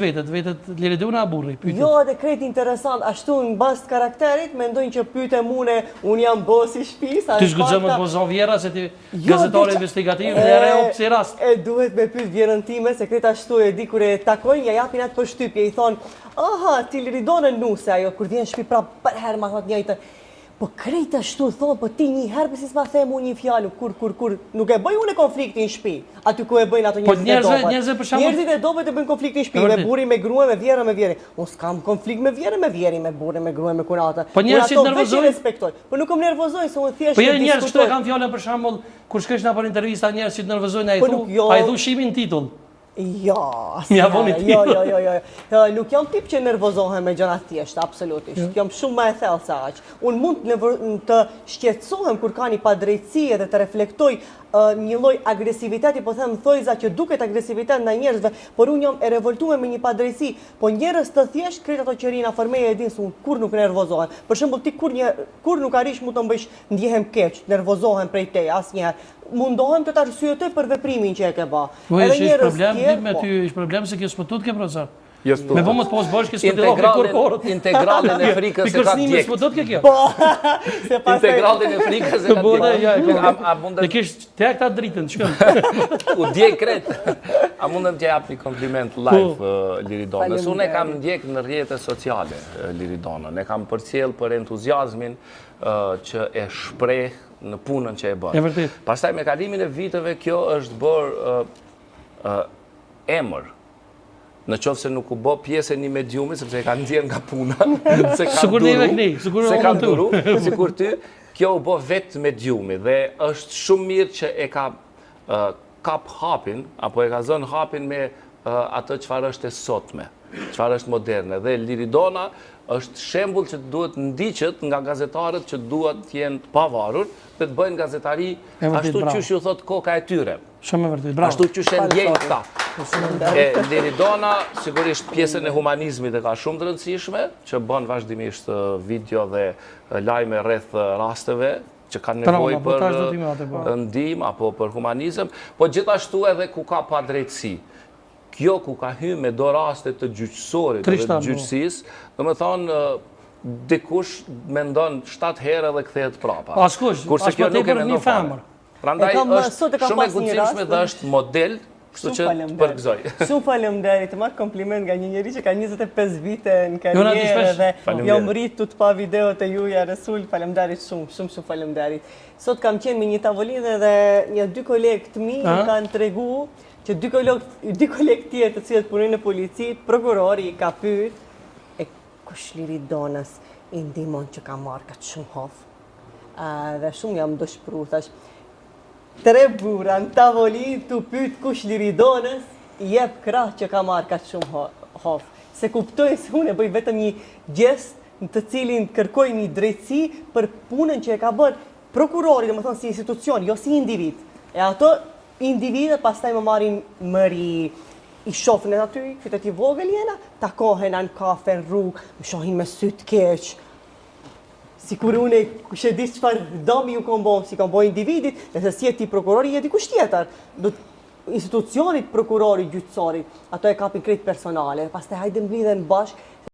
Vetët Liridona burri. Jo, dhe krejt interesant, ashtu në bazë të karakterit, mendojnë që pyte mune, unë jam bosi shpis. Ty shgudzëm të pozon vjera, se ti gazetare investigativ, dhe reo pësi rast. E duhet me pyt vjerën time, se krejt ashtu e di kur e takojnë, ja japin atë për shtypje, i thonë, aha, ti Liridonën nuse ajo, kur vjen shpi pra për herë ma thot njëjtën. Po krejt ashtu thonë, po ti një herë pësi s'ma them unë një fjallu, kur, nuk e bëj unë konfliktin në shpi, aty ku e bëjnë ato njerëzit e dobet. Njerëzit e dobet e bëjnë konfliktin në shpi, me buri, me grue, me vjera, me vjeri. Unë s'kam konflikt me vjeri, me buri, me grue, me kunata. Po njerëzit nervozojnë? Po nuk kom nervozojnë, se unë thjesht po njerëz këtu e kam fjallën për shembull, kur shkesh na për intervista njerëzit nervozojnë, ai thu shimin titull. Jo, nuk jam tip që nervozohem me gjëra thjeshta, absolutisht. Jam shumë më e thellë se aq. Unë mund të shqetësohem kur ka një padrejtësi edhe të reflektoj një lloj agresiviteti, po them thojza që duket agresivitet ndaj njerëzve, por unë jam e revoltuar me një padrejtësi. Po njerëz të thjesht krejt ato që rina formeje e din se unë kur nuk nervozohem. Për shembull ti kur nuk arish mu të më bësh ndjehem keq, nervozohem prej teje asnjëherë. Mundohem të të arsyetoj për veprimin që e ke ba. Edhe njerëz tjerë, me ty është problem se kjo s'po tut ke profesor. Me vëmë të posë bërsh, kësë të doke korporët. Integralin e frikës e ka djekt. S'po tut ke kjo? Integralin e frikës e ka djekt. Dhe kishë të e këta dritën, shkëm. U djek kret. A mundem të jap një kompliment live Liridonës. Unë e kam ndjek në rrjetet sociale Liridonën. E kam përcjell për entuziazmin që e shpreh në punën që e bën. Pastaj me kalimin e viteve kjo është bërë emër. Në qofë se nuk u bo pjesë e një mediumi, sepse e ka ndjen nga puna, se ka duru, sikur ty, kjo u bo vetë mediumi dhe është shumë mirë që e ka kap hapin, apo e ka zënë hapin me atë çfarë është e sotme, çfarë është moderne. Dhe Liridona është shembull që duhet ndiqet nga gazetarët që duhet të jenë pavarur dhe të bëjnë gazetari ashtu qysh ju thot koka e tyre. Shumë e vërtet, bravo. Ashtu qysh e ndjejnë këta. Liridona sigurisht pjesën e humanizmit e ka shumë të rëndësishme, që bën vazhdimisht video dhe lajme rreth rasteve që kanë nevojë për ndihmë apo për humanizëm, po gjithashtu edhe ku ka padrejtësi. Kjo ku ka hyrë me do raste të gjyqësorit dhe të gjyqësisë, do me thonë, dikush mendon 7 herë dhe kthehet prapa. Askush, kurse kjo nuk e mendon fare. Prandaj është shumë e guximshme dhe është model, kështu që të përgëzoj. Shumë faleminderit, të marr kompliment nga një njeri që ka 25 vite në karrierë dhe jam rritur të pa videot e juaja Resul, faleminderit shumë faleminderit. Sot kam qenë me një tavolinë dhe një dy kolegë të mi më kanë treguar që dy kolegë tjerë të cilët punojnë në polici, prokurori i ka pyet kush Liridonës i ndihmon që ka marrë kaq shumë hof. Dhe shumë jam dëshpëruar, thash 3 burra në tavolinë të pyet kush Liridonës i jep krah që ka marrë kaq shumë hof. Se kuptoj se unë e bëj vetëm një gjest në të cilin kërkoj një drejtësi për punën që e ka bërë prokurori, domethënë si institucion, jo si individ. E ato individet pastaj më marrin mëri, i shofën e aty, qytet i vogël jena, takohen në kafe, në rrugë, më shohin me sy të keq. Sikur unë kush e di çfarë domi ju kombo, si kombo individit, nëse si ti prokurori je dikush tjetër. Do institucionit prokurori, gjyqësorit, ato e kapin krejt personale, pastaj hajde mblidhen bashkë.